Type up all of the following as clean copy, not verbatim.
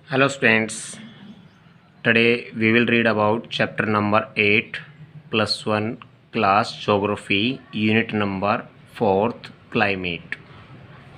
Hello students, today we will read about chapter number 8 plus 1 class geography unit number 4th climate,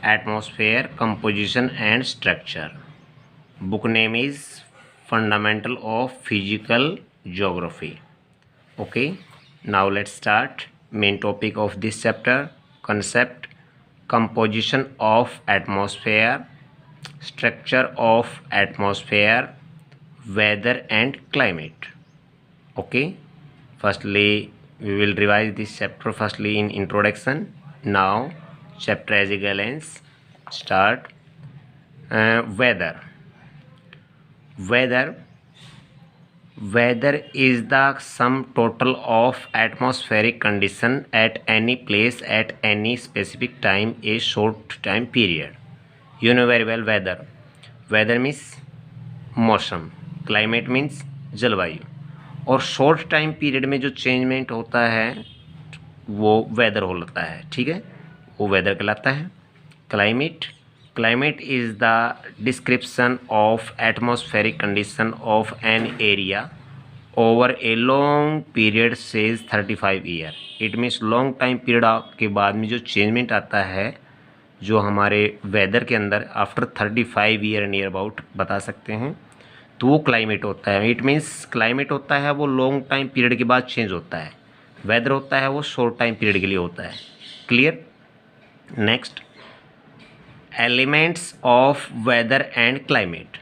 atmosphere, composition and structure. Book name is Fundamental of Physical Geography. Okay, now let's start. Main topic of this chapter, concept, composition of atmosphere, structure of atmosphere, weather and climate. Okay, firstly we will revise this chapter firstly in introduction. Now chapter as a glance. Start. Weather weather is the sum total of atmospheric condition at any place at any specific time, a short time period. You know very well weather means मौसम, climate means जलवायु, और short time period में जो changement होता है वो weather होता है. ठीक है, वो वेदर कहलाता है. Climate is the description of atmospheric condition of an area over a long period says 35 year. It means long time period के बाद में जो चेंजमेंट आता है जो हमारे वेदर के अंदर आफ्टर 35 ईयर नियर अबाउट बता सकते हैं, तो वो क्लाइमेट होता है. इट मीन्स क्लाइमेट होता है वो लॉन्ग टाइम पीरियड के बाद चेंज होता है. वेदर होता है वो शॉर्ट टाइम पीरियड के लिए होता है. Clear. Next, elements of weather and climate.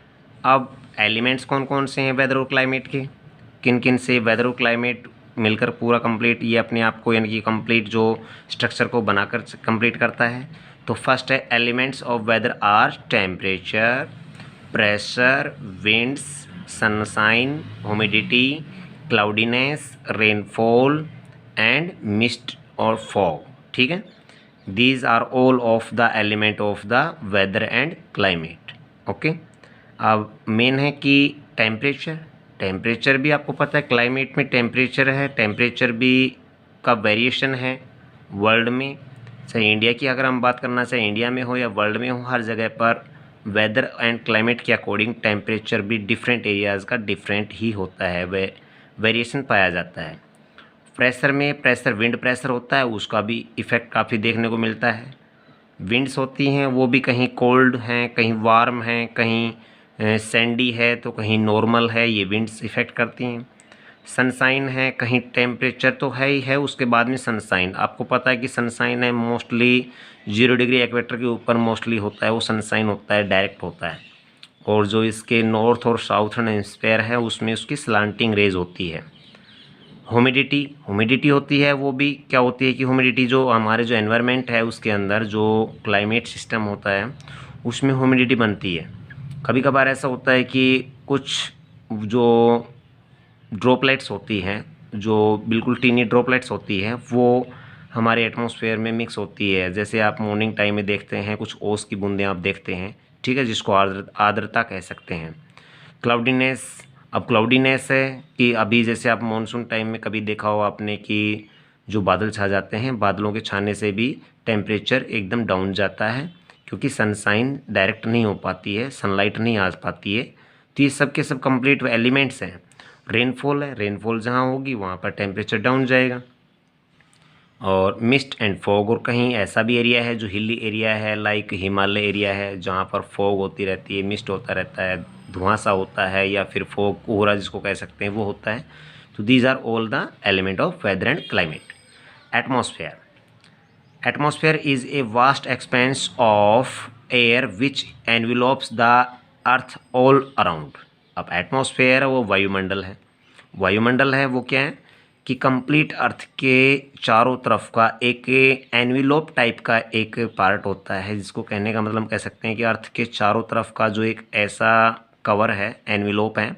अब एलिमेंट्स कौन कौन से हैं वेदर और क्लाइमेट के, किन किन से वेदर और क्लाइमेट मिलकर पूरा कंप्लीट ये अपने आप को यानी कि कंप्लीट जो स्ट्रक्चर को बनाकर कंप्लीट करता है. तो फर्स्ट है elements of weather are temperature, pressure, winds, sunshine, humidity, cloudiness, rainfall and mist और फॉग. ठीक है, these are all of the element of the weather and climate. Okay, अब मेन है कि टेम्परेचर भी आपको पता है क्लाइमेट में टेम्परेचर है, टेम्परेचर भी का वेरिएशन है वर्ल्ड में. चाहे इंडिया की अगर हम बात करना चाहे इंडिया में हो या वर्ल्ड में हो, हर जगह पर वेदर एंड क्लाइमेट के अकॉर्डिंग टेम्परेचर भी डिफरेंट एरियाज़ का डिफरेंट ही होता है, वेरिएशन पाया जाता है. प्रेशर विंड प्रेशर होता है, उसका भी इफ़ेक्ट काफ़ी देखने को मिलता है. विंड्स होती हैं वो भी कहीं कोल्ड हैं, कहीं वार्म हैं, कहीं सैंडी है तो कहीं नॉर्मल है, ये विंड्स इफ़ेक्ट करती हैं. सनशाइन है, कहीं टेम्परेचर तो है ही है, उसके बाद में सनशाइन. आपको पता है कि सनशाइन है मोस्टली 0 डिग्री इक्वेटर के ऊपर मोस्टली होता है, वो सनशाइन होता है, डायरेक्ट होता है. और जो इसके नॉर्थ और साउथर्न हेमिस्फीयर है उसमें उसकी स्लांटिंग रेज होती है. ह्यूमिडिटी होती है, वो भी क्या होती है कि ह्यूमिडिटी जो हमारे जो एनवायरनमेंट है उसके अंदर जो क्लाइमेट सिस्टम होता है उसमें ह्यूमिडिटी बनती है. कभी कभार ऐसा होता है कि कुछ जो ड्रॉपलेट्स होती हैं, जो बिल्कुल टीनी ड्रॉपलेट्स होती हैं, वो हमारे एटमॉस्फेयर में मिक्स होती है. जैसे आप मॉर्निंग टाइम में देखते हैं कुछ ओस की बूंदें आप देखते हैं. ठीक है, जिसको आर्द्रता कह सकते हैं. क्लाउडीनेस, अब क्लाउडीनेस है कि अभी जैसे आप मानसून टाइम में कभी देखा हो आपने कि जो बादल छा जाते हैं, बादलों के छाने से भी टेम्परेचर एकदम डाउन जाता है क्योंकि सनशाइन डायरेक्ट नहीं हो पाती है, सनलाइट नहीं आ पाती है. तो ये सब के सब कंप्लीट एलिमेंट्स हैं. रेनफॉल है, रेनफॉल जहाँ होगी वहाँ पर टेम्परेचर डाउन जाएगा. और मिस्ट एंड फॉग, और कहीं ऐसा भी एरिया है जो हिली एरिया है लाइक हिमालय एरिया है जहाँ पर फॉग होती रहती है, मिस्ट होता रहता है, धुआं सा होता है या फिर फॉग कोहरा जिसको कह सकते हैं वो होता है. तो these are all the element of weather and climate. Atmosphere is a vast expanse of air which envelops the earth all around. अब एटमॉस्फेयर है वो वायुमंडल है वो क्या है कि कंप्लीट अर्थ के चारों तरफ का एक एनविलोप टाइप का एक पार्ट होता है, जिसको कहने का मतलब कह सकते हैं कि अर्थ के चारों तरफ का जो एक ऐसा कवर है, एनविलोप है,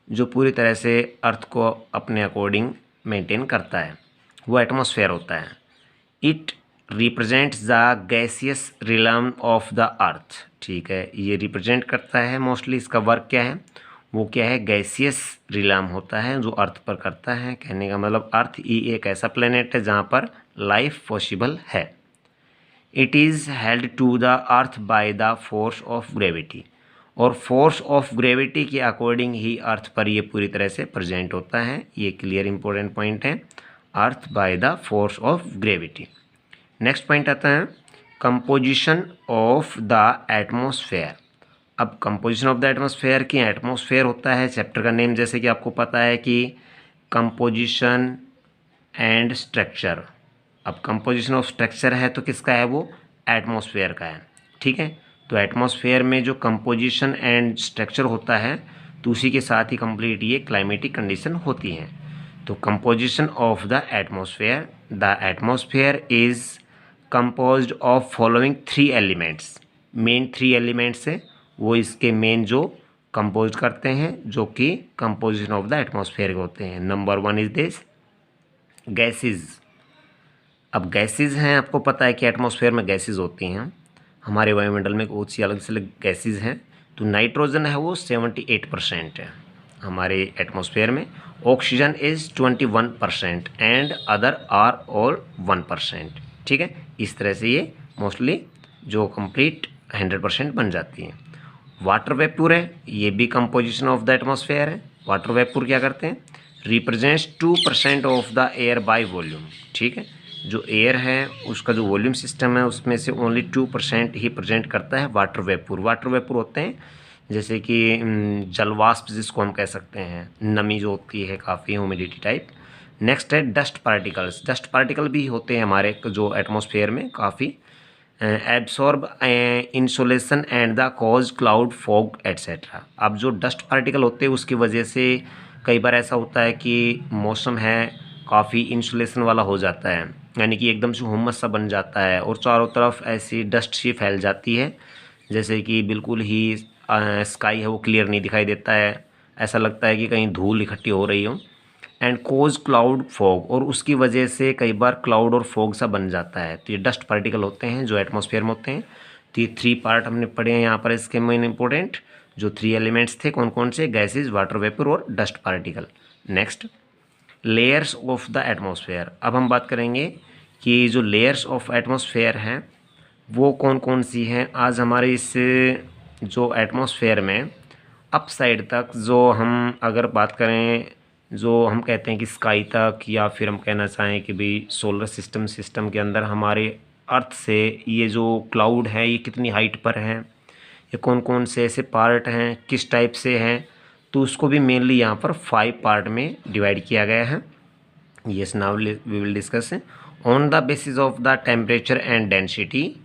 जो पूरी तरह से अर्थ को अपने अकॉर्डिंग मेंटेन करता है, वो एटमॉस्फेयर होता है. It represents the gaseous realm of the earth. ठीक है, ये रिप्रेजेंट करता है मोस्टली, इसका वर्क क्या है, वो क्या है, गैसियस रिलम होता है जो अर्थ पर करता है. कहने का मतलब अर्थ ही एक ऐसा प्लेनेट है जहाँ पर लाइफ पॉसिबल है. It is held to the earth by the force of gravity. और फोर्स ऑफ ग्रेविटी के अकॉर्डिंग ही अर्थ पर ये पूरी तरह से प्रेजेंट होता है। ये क्लियर इंपॉर्टेंट पॉइंट है, अर्थ by the force of gravity. Next point आता है कंपोजिशन ऑफ द एटमॉस्फेयर। अब कंपोजिशन ऑफ द एटमॉस्फेयर की, एटमॉस्फेयर होता है चैप्टर का नेम, जैसे कि आपको पता है कि कंपोजिशन एंड स्ट्रक्चर। अब कंपोजिशन ऑफ स्ट्रक्चर है तो किसका है, वो एटमॉस्फेयर का है। ठीक है, तो एटमॉस्फेयर में जो कंपोजिशन एंड स्ट्रक्चर होता है तो उसी के साथ ही कंप्लीट ये क्लाइमेटिक कंडीशन होती हैं। तो composition of the atmosphere is composed of following 3 elements. Main 3 elements है वो इसके मेन जो कंपोज करते हैं, जो कि कंपोजिशन ऑफ द एटमॉस्फेयर होते हैं। Number 1 is this gases. अब गैसेज हैं, आपको पता है कि एटमॉस्फेयर में गैसेज होती हैं, हमारे वायुमंडल में बहुत सी अलग से अलग गैसेज हैं। तो नाइट्रोजन है वो 78% है हमारे एटमॉस्फेयर में, oxygen is 21% and other are all 1%। ठीक है, इस तरह से ये मोस्टली जो कंप्लीट 100% बन जाती हैं। वाटर वेपर है, ये भी कंपोजिशन ऑफ द एटमॉस्फेयर है। वाटर वेपर क्या करते हैं, represents 2% of the air by volume. ठीक है, जो एयर है उसका जो वॉल्यूम सिस्टम है उसमें से ओनली 2% ही प्रेजेंट करता है वाटर वेपर। वाटर वेपर होते हैं जैसे कि जलवाष्प जिसको हम कह सकते हैं, नमी जो होती है काफ़ी, ह्यूमिडिटी टाइप। नेक्स्ट है डस्ट पार्टिकल्स। डस्ट पार्टिकल भी होते हैं हमारे जो एटमॉस्फेयर में काफ़ी, absorb insolation and the cause cloud fog etcetera. अब जो डस्ट पार्टिकल होते हैं उसकी वजह से कई बार ऐसा होता है कि मौसम है काफ़ी इंसुलेशन वाला हो जाता है, यानी कि एकदम से हुम्मस सा बन जाता है और चारों तरफ ऐसी डस्ट सी फैल जाती है, जैसे कि बिल्कुल ही स्काई है वो क्लियर नहीं दिखाई देता है, ऐसा लगता है कि कहीं धूल इकट्ठी हो रही हो। एंड कोज क्लाउड फॉग, और उसकी वजह से कई बार क्लाउड और फॉग सा बन जाता है। तो ये डस्ट पार्टिकल होते हैं जो एटमॉस्फेयर में होते हैं। तो ये 3 पार्ट हमने पढ़े हैं यहाँ पर, इसके मेन इंपॉर्टेंट जो 3 एलिमेंट्स थे कौन कौन से, गैसेज, वाटर वेपर और dust particle. Next layers of the atmosphere. अब हम बात करेंगे कि जो लेयर्स ऑफ एटमॉस्फेयर हैं वो कौन कौन सी हैं। आज हमारे इस जो एटमॉस्फेयर में अप साइड तक जो हम अगर बात करें, जो हम कहते हैं कि स्काई तक, या फिर हम कहना चाहें कि भाई सोलर सिस्टम के अंदर हमारे अर्थ से ये जो क्लाउड है ये कितनी हाइट पर हैं, ये कौन कौन से ऐसे पार्ट हैं, किस टाइप से हैं, तो उसको भी मेनली यहाँ पर 5 पार्ट में डिवाइड किया गया है। Yes, now we will discuss on the basis of the temperature and density.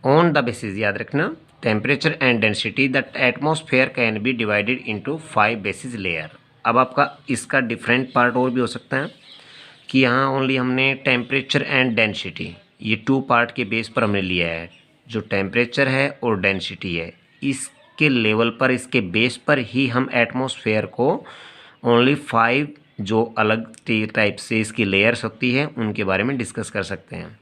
On the basis, याद रखना, temperature and density the atmosphere can be divided into 5 basis layer. अब आपका इसका डिफरेंट पार्ट और भी हो सकता है कि यहाँ ओनली हमने टेम्परेचर एंड डेंसिटी ये 2 पार्ट के बेस पर हमने लिया है। जो टेम्परेचर है और डेंसिटी है इसके लेवल पर, इसके बेस पर ही हम एटमॉस्फेयर को ओनली 5 जो अलग टाइप से इसकी लेयर्स होती है उनके बारे में डिस्कस कर सकते हैं।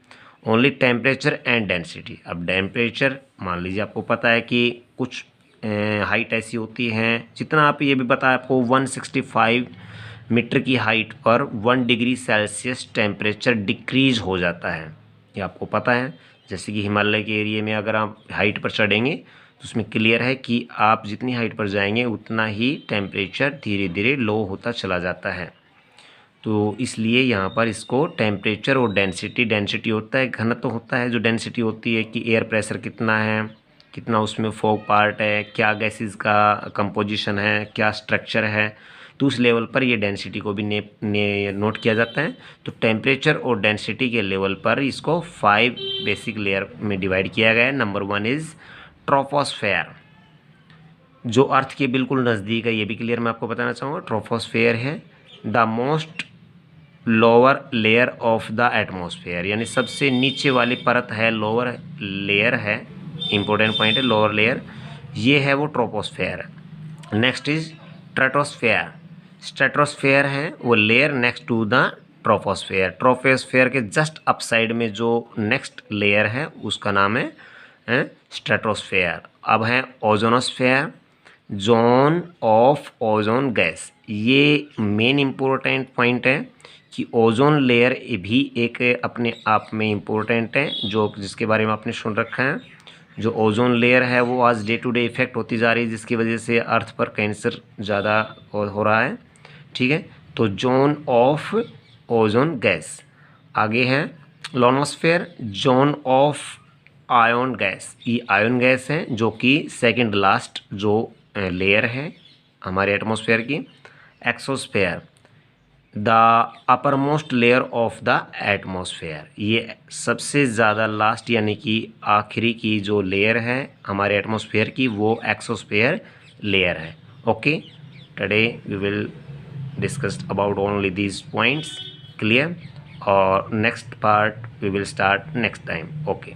Only temperature and density. अब टेम्परेचर मान लीजिए आपको पता है कि कुछ हाइट ऐसी होती हैं, जितना आप ये भी बताया आपको 165 मीटर की हाइट पर 1 डिग्री सेल्सियस टेम्परेचर डिक्रीज हो जाता है, ये आपको पता है। जैसे कि हिमालय के एरिया में अगर आप हाइट पर चढ़ेंगे तो उसमें क्लियर है कि आप जितनी हाइट पर जाएंगे उतना ही टेम्परेचर धीरे धीरे लो होता चला जाता है। तो इसलिए यहाँ पर इसको टेम्परेचर और डेंसिटी होता है, घनत्व होता है, जो डेंसिटी होती है कि एयर प्रेशर कितना है, कितना उसमें फॉग पार्ट है, क्या गैसेस का कंपोजिशन है, क्या स्ट्रक्चर है, तो उस लेवल पर ये डेंसिटी को भी नोट किया जाता है। तो टेम्परेचर और डेंसिटी के लेवल पर इसको 5 बेसिक लेयर में डिवाइड किया गया है। नंबर 1 इज़ ट्रोपोस्फेयर, जो अर्थ के बिल्कुल नज़दीक है, ये भी क्लियर मैं आपको बताना चाहूँगा। ट्रोपोस्फेयर है the most lower layer of the atmosphere, यानी सबसे नीचे वाली परत है, लोअर लेयर है, इंपॉर्टेंट पॉइंट है, लोअर लेयर ये है वो troposphere. Next is stratosphere. Stratosphere है वो layer next to the troposphere. Troposphere के जस्ट अप साइड में जो नेक्स्ट लेयर है उसका नाम है स्ट्रेटोस्फेयर। अब है ozonosphere, zone of ozone gas. ये मेन इम्पोर्टेंट पॉइंट है कि ओजोन लेयर भी एक अपने आप में इम्पोर्टेंट है, जो जिसके बारे में आपने सुन रखा है। जो ओजोन लेयर है वो आज डे टू डे इफेक्ट होती जा रही है, जिसकी वजह से अर्थ पर कैंसर ज़्यादा हो रहा है। ठीक है, तो जोन ऑफ ओजोन गैस। आगे है लोनोस्फेयर, जोन ऑफ आयोन गैस। ये आयोन गैस है जो कि सेकंड लास्ट जो लेयर है हमारे एटमॉस्फेयर की। Exosphere, the upper most layer of the atmosphere. ये सबसे ज़्यादा लास्ट यानी कि आखिरी की जो लेयर है हमारे एटमॉस्फेयर की, वो एक्सोस्फेयर लेयर है। Okay, today we will discuss about only these points, clear, और next part we will start next time. Okay.